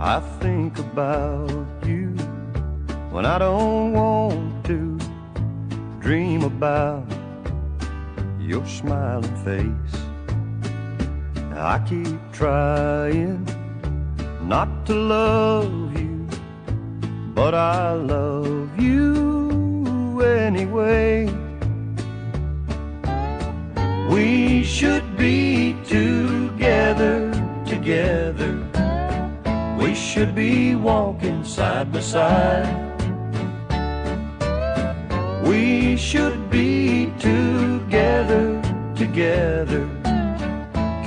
I think about you when I don't want to. Dream about your smiling face. I keep trying not to love you, but I love you anyway. We should be together, together. We should be walking side by side. We should be together, together,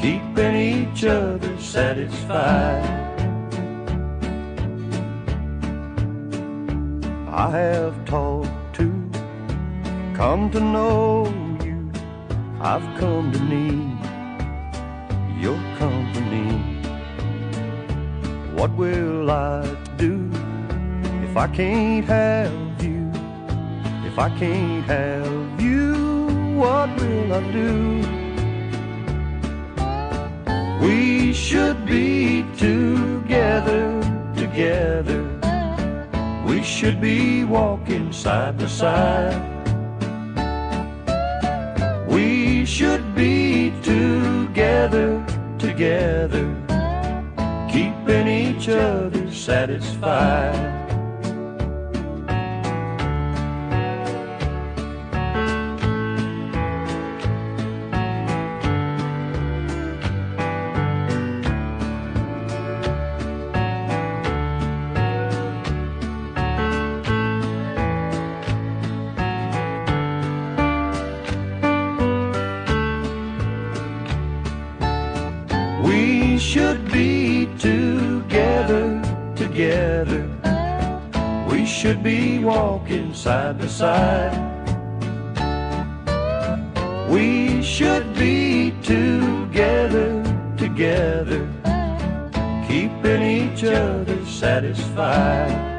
keeping each other satisfied. I have taught to come to know you. I've come to need your company. What will I do if I can't have you? If I can't have you, what will I do? We should be together, together. We should be walking side by side. We should be together, together, keeping each other satisfied. We should be together, together. We should be walking side by side. We should be together, together, keeping each other satisfied.